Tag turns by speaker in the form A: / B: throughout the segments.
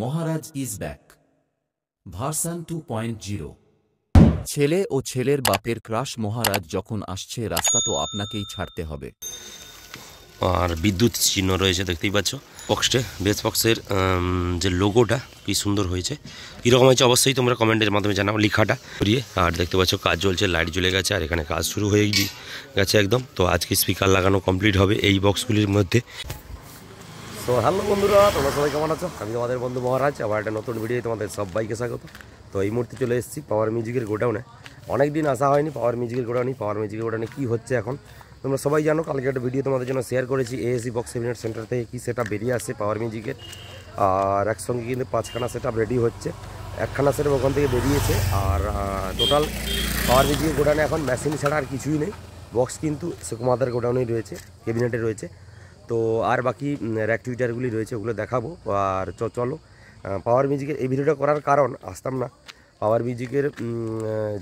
A: Maharaj is back version 2.0। ছেলে ও ছেলের বাপের ক্রাশ মহারাজ যখন আসছে, রাস্তা তো আপনাকেই ছাড়তে হবে।
B: আর বিদ্যুৎ চিহ্ন রয়েছে দেখতেই পাচ্ছ বক্সে। বেস বক্সের যে লোগোটা কি সুন্দর হয়েছে, কীরকম হয়েছে অবশ্যই তোমরা কমেন্টের মাধ্যমে জানাও লেখাটা করিয়ে। আর দেখতে পাচ্ছ কাজ চলছে, লাইট জ্বলে গেছে আর এখানে কাজ শুরু হয়ে গেছে একদম। তো আজকে স্পিকার লাগানো কমপ্লিট হবে এই বক্সগুলির মধ্যে। তো হ্যালো বন্ধুরা, তোমরা সবাই কেমন আছো? আমি তোমাদের বন্ধু মহারাজ, আবার একটা নতুন ভিডিও তোমাদের সবাইকে স্বাগত। তো এই মুহূর্তে চলে এসেছি পাওয়ার মিউজিকের গোডাউনে। অনেক দিন আসা হয়নি পাওয়ার মিউজিকের গোডাউনে কী হচ্ছে এখন তোমরা সবাই জানো। কালকে একটা ভিডিও তোমাদের জন্য শেয়ার করেছি এএসি বক্স সেমিনার সেন্টার থেকে কী সেটআপ বেরিয়ে আসছে পাওয়ার মিউজিকের। আর একসঙ্গে কিন্তু 5খানা সেটআপ রেডি হচ্ছে, 1খানা সেটআপ ওখান থেকে বেরিয়েছে। আর টোটাল পাওয়ার মিউজিকের গোডাউনে এখন মেশিন ছাড়া আর কিছুই নেই। বক্স কিন্তু সুকুমারদের গোডাউনেই রয়েছে, ক্যাবিনেটে রয়েছে। তো আর বাকি র্যাক টুইটারগুলি রয়েছে, ওগুলো দেখাবো। আর চলো পাওয়ার মিউজিকের এই ভিডিওটা করার কারণ, আসতাম না পাওয়ার মিউজিকের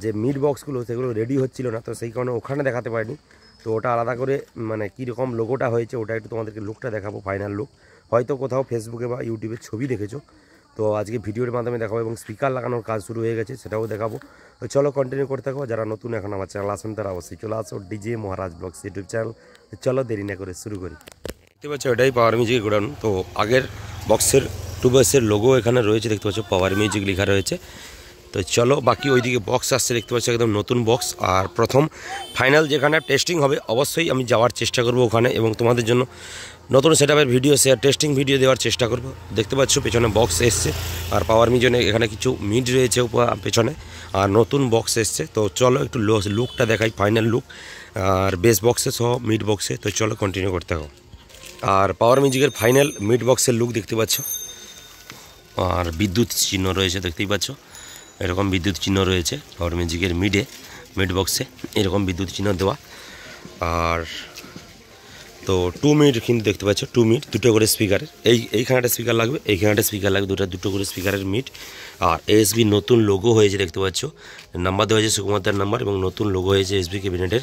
B: যে মিড বক্সগুলো সেগুলো রেডি হচ্ছিল না, তো সেই কারণে ওখানে দেখাতে পারিনি। তো ওটা আলাদা করে মানে কীরকম লোগোটা হয়েছে ওটা একটু তোমাদেরকে লুকটা দেখাবো, ফাইনাল লুক। হয়তো কোথাও ফেসবুকে বা ইউটিউবে ছবি দেখেছো, তো আজকে ভিডিওর মাধ্যমে দেখাবো। এবং স্পিকার লাগানোর কাজ শুরু হয়ে গেছে, সেটাও দেখাবো। তো চলো কন্টিনিউ করতে থাকো। যারা নতুন এখন আমার চ্যানেল আসেন তারা অবশ্যই চলে আসো ডিজে মহারাজ ব্লগস ইউটিউব চ্যানেল। চলো দেরি না করে শুরু করি। দেখতে পাচ্ছ এটাই পাওয়ার মিউজিকের গোডাউন। তো আগের বক্সের 2 বক্সের লোগো এখানে রয়েছে, দেখতে পাচ্ছ পাওয়ার মিউজিক লেখা রয়েছে। তো চলো বাকি ওইদিকে বক্স আসছে দেখতে পাচ্ছি, একদম নতুন বক্স। আর প্রথম ফাইনাল যেখানে টেস্টিং হবে অবশ্যই আমি যাওয়ার চেষ্টা করব ওখানে, এবং তোমাদের জন্য নতুন সেটআপের ভিডিও টেস্টিং ভিডিও দেওয়ার চেষ্টা করব। দেখতে পাচ্ছ পেছনে বক্স এসছে, আর পাওয়ার মিউজিকে এখানে কিছু মিড রয়েছে পেছনে, আর নতুন বক্স এসছে। তো চলো একটু লুকটা দেখাই, ফাইনাল লুক। আর বেস বক্সে সহ মিড বক্সে। তো চলো কন্টিনিউ করতে হবে। আর পাওয়ার মিউজিকের ফাইনাল মিড বক্সের লুক দেখতে পাচ্ছ। আর বিদ্যুৎ চিহ্ন রয়েছে দেখতেই পাচ্ছ, এরকম বিদ্যুৎ চিহ্ন রয়েছে পাওয়ার মিউজিকের মিড বক্সে, এরকম বিদ্যুৎ চিহ্ন দেওয়া। আর তো 2 মিনিট কিন্তু দেখতে পাচ্ছ, 2 মিনিট, দুটো করে স্পিকারের। এইখানে একটা স্পিকার লাগবে, এইখানে একটা স্পিকার লাগবে, দুটো করে স্পিকারের মিড। আর এসবি নতুন লোগো হয়েছে দেখতে পাচ্ছ, নাম্বার দেওয়া হয়েছে সুকুমারদার নাম্বার, এবং নতুন লোগো হয়েছে এসবি ক্যাবিনেটের।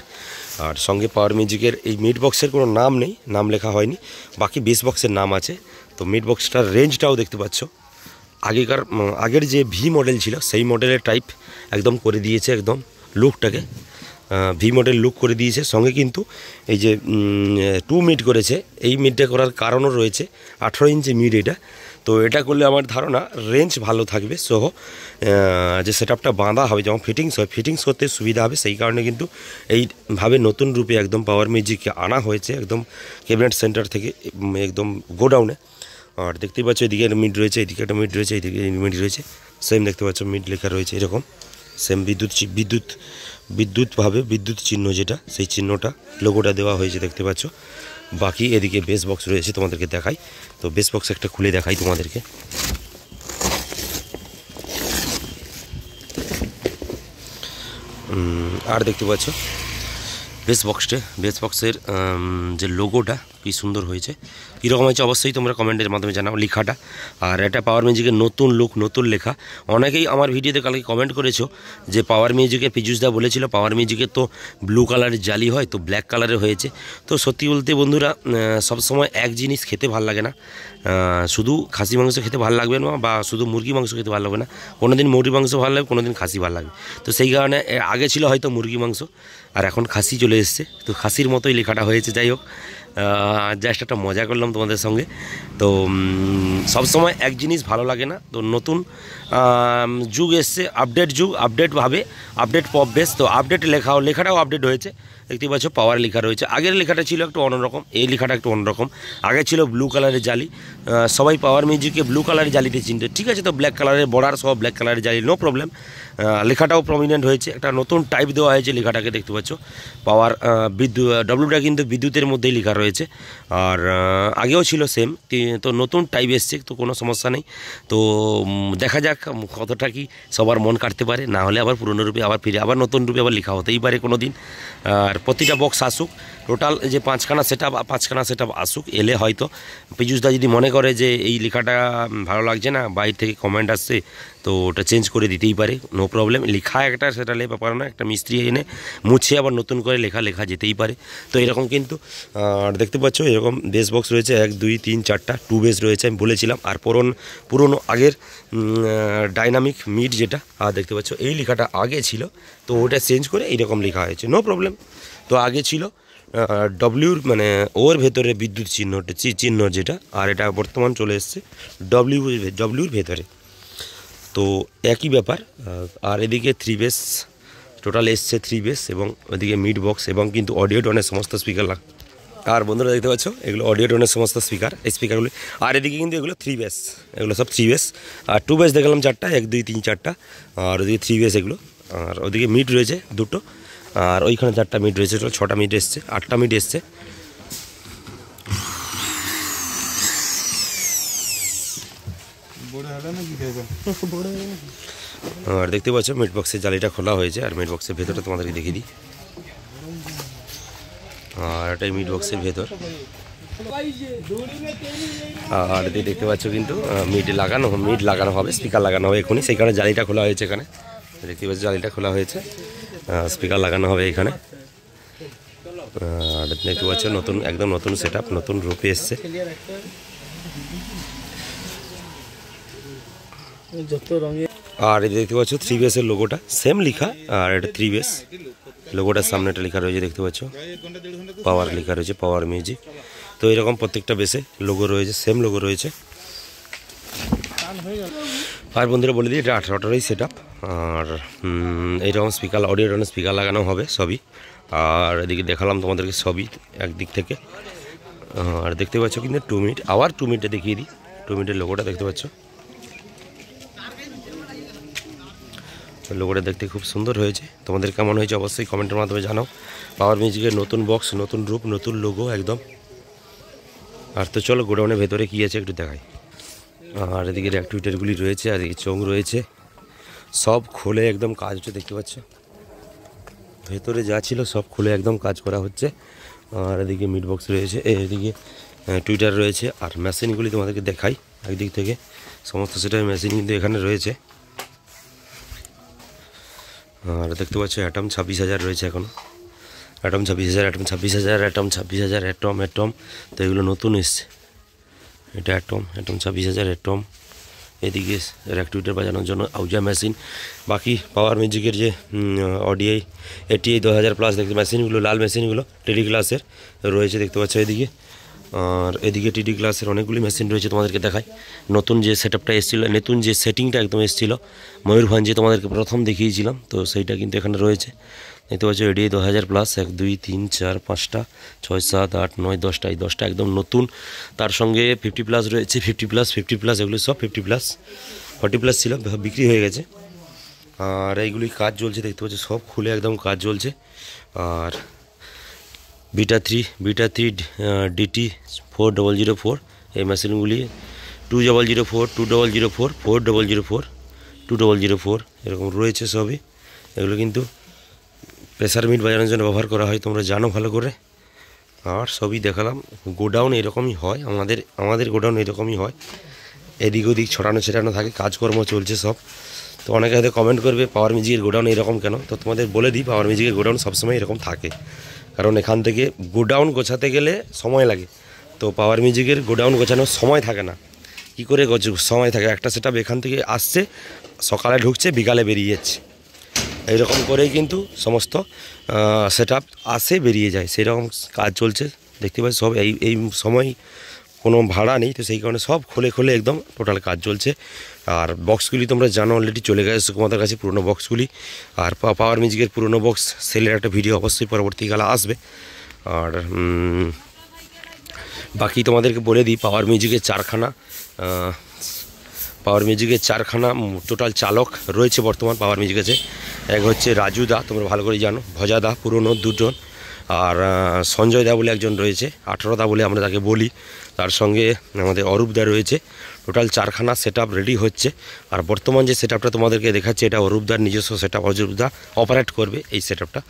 B: আর সঙ্গে পাওয়ার মিউজিকের এই মিড বক্সের কোনো নাম নেই, নাম লেখা হয়নি, বাকি বেস বক্সের নাম আছে। তো মিড বক্সটার রেঞ্জটাও দেখতে পাচ্ছ, আগের যে ভি মডেল ছিল সেই মডেলের টাইপ একদম করে দিয়েছে, একদম লুকটাকে ভি মডেল লুক করে দিয়েছে। সঙ্গে কিন্তু এই যে 2 মিড করেছে, এই মিডটা করার কারণও রয়েছে, 18 ইঞ্চি মিড এটা। তো এটা করলে আমার ধারণা রেঞ্জ ভালো থাকবে, সহ যে সেটআপটা বাঁধা হবে যেমন ফিটিংস করতে সুবিধা হবে। সেই কারণে কিন্তু এইভাবে নতুন রূপে একদম পাওয়ার মিউজিককে আনা হয়েছে, একদম ক্যাবিনেট সেন্টার থেকে একদম গোডাউনে। আর দেখতেই পাচ্ছ এদিকে একটা মিড রয়েছে, এদিকে একটা মিড রয়েছে, এদিকে মিড রয়েছে, সেম দেখতে পাচ্ছ মিড লেখা রয়েছে এরকম সেম বিদ্যুৎ চিহ্ন যেটা, সেই চিহ্নটা লোগোটা দেওয়া হয়েছে দেখতে পাচ্ছ। বাকি এদিকে বেস বক্স রয়েছে, তোমাদেরকে দেখাই। তো বেস বক্স একটা খুলে দেখাই তোমাদেরকে। আর দেখতে পাচ্ছ বেস বক্সের যে লোগোটা কি সুন্দর হয়েছে, কীরকম হয়েছে অবশ্যই তোমরা কমেন্টের মাধ্যমে জানাও লেখাটা। আর এটা পাওয়ার মিউজিকের নতুন লুক, নতুন লেখা। অনেকেই আমার ভিডিওতে কালকে কমেন্ট করেছো যে পাওয়ার মিউজিকে পীযুষদা বলেছিল পাওয়ার মিউজিকের তো ব্লু কালারের জালি হয়, তো ব্ল্যাক কালারের হয়েছে। তো সত্যি বলতে বন্ধুরা, সবসময় এক জিনিস খেতে ভালো লাগে না, শুধু খাসি মাংস খেতে ভালো লাগবে না, বা শুধু মুরগি মাংস খেতে ভালো লাগবে না। কোনো দিন মুরগি মাংস ভালো লাগবে, কোনো দিন খাসি ভালো লাগবে। তো সেই কারণে আগে ছিল হয়তো মুরগি মাংস, আর এখন খাসি চলে এসছে, তো খাসির মতোই লেখাটা হয়েছে। যাই হোক, জাস্ট একটা মজা করলাম তোমাদের সঙ্গে। তো সবসময় এক জিনিস ভালো লাগে না। তো নতুন যুগ এসছে, আপডেট যুগ, আপডেট পপ বেস। তো আপডেট লেখাটাও আপডেট হয়েছে, দেখতে পাচ্ছ পাওয়ার লেখা রয়েছে। আগের লেখাটা ছিল একটু অন্যরকম, এই লেখাটা একটু অন্যরকম। আগে ছিল ব্লু কালারের জালি, সবাই পাওয়ার মিউজিকে ব্লু কালারের জালিতে চিনতে, ঠিক আছে। তো ব্ল্যাক কালারের বর্ডার সহ ব্ল্যাক কালারের জালি, নো প্রবলেম। লেখাটাও প্রমিনেন্ট হয়েছে, একটা নতুন টাইপ দেওয়া হয়েছে লেখাটাকে, দেখতে পাচ্ছ পাওয়ার ডব্লিউটা কিন্তু বিদ্যুতের মধ্যেই লেখা রয়েছে। আর আগেও ছিল সেম, তো নতুন টাইপ এসছে, তো কোনো সমস্যা নেই। তো দেখা যাক কতটা কি সবার মন কাটতে পারে, না হলে আবার পুরনো রূপে আবার ফিরে আবার নতুন রূপে আবার লেখা হতেই পারে কোনো দিন। আর প্রতিটা বক্স আসুক, টোটাল যে 5খানা সেট আপ আসুক, এলে হয়তো পীযুষদা যদি মনে করে যে এই লেখাটা ভালো লাগছে না, বাইরে থেকে কমেন্ট আসছে, তো ওটা চেঞ্জ করে দিতেই পারে, নো প্রবলেম। লেখা একটা সেটা ব্যাপার না, একটা মিস্ত্রি এনে মুছে আবার নতুন করে লেখা যেতেই পারে। তো এরকম কিন্তু আর দেখতে পাচ্ছ এরকম বেস বক্স রয়েছে 1 2 3 4টা 2 বেস রয়েছে, আমি বলেছিলাম। আর পুরনো আগের ডাইনামিক মিড যেটা আর দেখতে পাচ্ছ এই লেখাটা আগে ছিল, তো ওটা চেঞ্জ করে এইরকম লেখা হয়েছে, নো প্রবলেম। তো আগে ছিল ডব্লিউর মানে ওর ভেতরে বিদ্যুৎ চিহ্ন যেটা, আর এটা বর্তমান চলে এসছে ডব্লিউর ভেতরে, তো একই ব্যাপার। আর এদিকে 3 বেস টোটাল এসছে 3 বেস, এবং ওদিকে মিড বক্স এবং কিন্তু অডিও টোনের সমস্ত স্পিকার আর বন্ধুরা দেখতে পাচ্ছ এগুলো অডিও টোনের সমস্ত স্পিকারগুলি। আর এদিকে কিন্তু এগুলো 3 বেস, এগুলো সব 3 বেস। আর 2 বেস দেখলাম 4টা, 1 2 3 4টা, আর ওদিকে 3 বেস এগুলো। আর ওদিকে মিড রয়েছে 2টো, আর ওইখানে 4টা মিড রয়েছে, 6টা মিড এসছে, 8টা মিড এসছে। আর দেখতে পাচ্ছ মিড বক্সের জালিটা খোলা হয়েছে, আর মিড বক্সের ভেতরটা তোমাদেরকে দেখিয়ে দিই। আর এটাই মিড বক্সের ভেতর। আর দেখতে পাচ্ছ কিন্তু মিড লাগানো হবে, স্পিকার লাগানো হবে এখনই, সেই কারণে জালিটা খোলা হয়েছে এখানে। দেখতে পাচ্ছ জালিটা খোলা হয়েছে, স্পিকার লাগানো হবে এখানে। আর দেখতে পাচ্ছ একদম নতুন সেট আপ, নতুন রূপে এসছে। আর এই দেখতে পাচ্ছ 3 বেসের লোগোটা সেম লেখা, আর এটা 3 বেস লোগোটার সামনে একটা লেখা রয়েছে, দেখতে পাচ্ছ পাওয়ার লেখা রয়েছে, পাওয়ার মিউজিক। তো এরকম প্রত্যেকটা বেসে লোগো রয়েছে, সেম লোগো রয়েছে। আর বন্ধুরা বলে দিই এটা 18টারই সেট আপ। আর এইরকম স্পিকার অডিও টোনের স্পিকার লাগানো হবে সবই। আর এদিকে দেখালাম তোমাদেরকে সবই একদিক থেকে। আর দেখতে পাচ্ছ কিন্তু 2 মিনিট, আবার 2 মিনিটে দেখিয়ে দিই। 2 মিনিটের লোগোটা দেখতে পাচ্ছ, লোগোটা দেখতে খুব সুন্দর হয়েছে। তোমাদের কেমন হয়েছে অবশ্যই কমেন্টের মাধ্যমে জানাও। পাওয়ার মিউজিকের নতুন বক্স, নতুন রূপ, নতুন লোগো একদম। আর তো চলো গোডাউনের ভেতরে কী আছে একটু দেখাই। আর এদিকে অ্যাক্টিভিটারগুলি রয়েছে, আর এদিকে চোং রয়েছে, সব খুলে একদম কাজ হচ্ছে, দেখতে পাচ্ছ ভেতরে যা ছিল সব খুলে একদম কাজ করা হচ্ছে। আর এদিকে মিড বক্স রয়েছে, এদিকে টুইটার রয়েছে। আর মেশিনগুলি তোমাদেরকে দেখাই একদিক থেকে, সমস্ত সেটাই মেশিন কিন্তু এখানে রয়েছে। আর দেখতে পাচ্ছ অ্যাটম 26,000 রয়েছে এখনও, অ্যাটম 26,000, অ্যাটম 26,000, অ্যাটম 26,000, অ্যাটম। তো এগুলো নতুন এসছে, এটা অ্যাটম 26,000 অ্যাটম। এদিকে অ্যাক্টিভিটার বাজানোর জন্য আউজা মেশিন। বাকি পাওয়ার মিউজিকের যে অডিও ATI 2000+ দেখতে মেশিনগুলো, লাল মেশিনগুলো টেডি ক্লাসের রয়েছে, দেখতে পাচ্ছ এদিকে। আর এদিকে টিডি ক্লাসের অনেকগুলি মেশিন রয়েছে, তোমাদেরকে দেখাই। নতুন যে সেটআপটা এসেছিলো, নতুন যে সেটিংটা একদম এসেছিলো ময়ূরভঞ্জে, তোমাদেরকে প্রথম দেখিয়েছিলাম, তো সেইটা কিন্তু এখানে রয়েছে। দেখতে পাচ্ছ ATI 2000+, 1 2 3 4 5টা 6 7 8 9 10টা, এই 10টা একদম নতুন। তার সঙ্গে 50+ রয়েছে, 50+, এগুলো সব 50+, 40+ ছিল, বিক্রি হয়ে গেছে। আর এইগুলি কাজ চলছে, দেখতে পাচ্ছ সব খুলে একদম কাজ চলছে। আর বিটা 3 DT 4004 এই মেশিনগুলি 2004, 2004, 4004, 2004 এরকম রয়েছে সবই। এগুলো কিন্তু প্রেসার মিট বাজানোর জন্য ব্যবহার করা হয়, তোমরা জানো ভালো করে। আর সবই দেখালাম। গোডাউন এরকমই হয়, আমাদের গোডাউন এরকমই হয়, এদিক ওদিক ছড়ানো থাকে, কাজকর্ম চলছে সব। তো অনেকে হয়তো কমেন্ট করবে পাওয়ার মিউজিকের গোডাউন এরকম কেন, তো তোমাদের বলে দিই পাওয়ার মিউজিকের গোডাউন সবসময় এরকম থাকে, কারণ এখান থেকে গোডাউন গোছাতে গেলে সময় লাগে। তো পাওয়ার মিউজিকের গোডাউন গোছানোর সময় থাকে না, কী করে সময় থাকে? একটা সেটআপ এখান থেকে আসছে, সকালে ঢুকছে, বিকালে বেরিয়ে যাচ্ছে, এইরকম করেই কিন্তু সমস্ত সেটআপ আসে বেরিয়ে যায়, সেরকম কাজ চলছে। দেখতে পাচ্ছি সব এই সময় কোনো ভাড়া নেই, তো সেই কারণে সব খুলে একদম টোটাল কাজ চলছে। আর বক্সগুলি তোমরা জানো অলরেডি চলে গেছে তোমাদের কাছে পুরনো বক্সগুলি। আর পাওয়ার মিউজিকের পুরনো বক্স সেলের একটা ভিডিও অবশ্যই পরবর্তীকালে আসবে। আর বাকি তোমাদেরকে বলে দিই পাওয়ার মিউজিকের চারখানা টোটাল চালক রয়েছে বর্তমান পাওয়ার মিউজিক আছে। এক হচ্ছে রাজু দা, তোমরা ভালো করে জানো, ভজা দা পুরনো 2জন, আর সঞ্জয় দা বলে একজন রয়েছে, 18 দা বলে আমরা তাকে বলি। তার সঙ্গে আমাদের অরূপ দা রয়েছে। টোটাল 4খানা সেটআপ রেডি হচ্ছে। আর বর্তমান যে সেটআপটা তোমাদেরকে দেখাচ্ছে এটা অরূপ দার নিজস্ব সেটআপ, অরূপ দা অপারেট করবে এই সেটআপটা।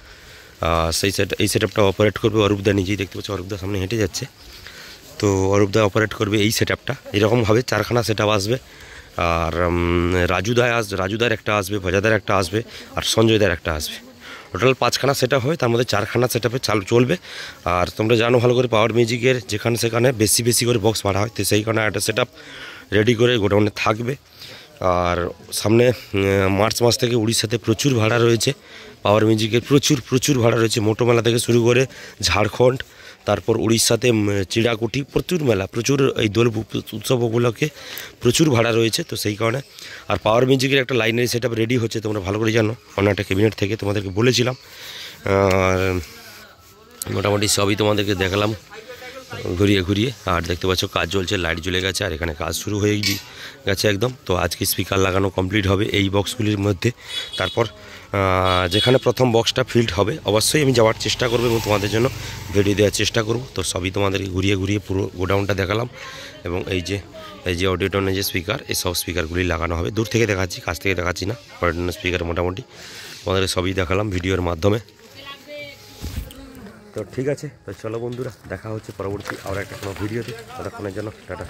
B: এই সেটআপটা অপারেট করবে অরূপদা নিজেই, দেখতে পাচ্ছ অরূপদা সামনে হেঁটে যাচ্ছে। তো অরূপদা অপারেট করবে এই সেটআপটা। এরকমভাবে 4খানা সেটআপ আসবে। আর রাজুদার একটা আসবে, ভজাদার একটা আসবে, আর সঞ্জয়দার একটা আসবে। টোটাল 5খানা সেটআপ হয়, তার মধ্যে 4খানা সেটআপে চলবে। আর তোমরা জানো ভালো করে পাওয়ার মিউজিকের যেখানে সেখানে বেশি করে বক্স ভাড়া হয়, তো সেইখানে একটা সেটআপ রেডি করে গোডাউনে থাকবে। আর সামনে মার্চ মাস থেকে উড়িষ্যাতে প্রচুর ভাড়া রয়েছে পাওয়ার মিউজিকের, প্রচুর ভাড়া রয়েছে। মোটো মেলা থেকে শুরু করে ঝাড়খণ্ড, তারপর উড়িষ্যাতে চিড়াকুটি, প্রচুর এই দোল উৎসব উপলক্ষে প্রচুর ভাড়া রয়েছে। তো সেই কারণে আর পাওয়ার মিউজিকের একটা লাইনারি সেটআপ রেডি হচ্ছে, তোমরা ভালো করে জানো। অন্য একটা ক্যাবিনেট থেকে তোমাদেরকে বলেছিলাম। আর মোটামুটি সবই তোমাদেরকে দেখালাম ঘুরিয়ে। আর দেখতে পাচ্ছ কাজ চলছে, লাইট জ্বলে গেছে, আর এখানে কাজ শুরু হয়ে গেছে একদম। তো আজকে স্পিকার লাগানো কমপ্লিট হবে এই বক্সগুলির মধ্যে। তারপর যেখানে প্রথম বক্সটা ফিল্ড হবে অবশ্যই আমি যাওয়ার চেষ্টা করবো এবং তোমাদের জন্য ভিডিও দেওয়ার চেষ্টা করব। তো সবই তোমাদেরকে ঘুরিয়ে পুরো গোডাউনটা দেখালাম। এবং এই যে অডিওটনের যে স্পিকার, এই সব স্পিকারগুলি লাগানো হবে। দূর থেকে দেখাচ্ছি, কাছ থেকে দেখাচ্ছি না। অডিওটনের স্পিকার মোটামুটি তোমাদের সবই দেখালাম ভিডিওর মাধ্যমে। তো ঠিক আছে, তো চলো বন্ধুরা, দেখা হচ্ছে পরবর্তী আর একটা কোনো ভিডিওতে। ততক্ষণের জন্য টাটা।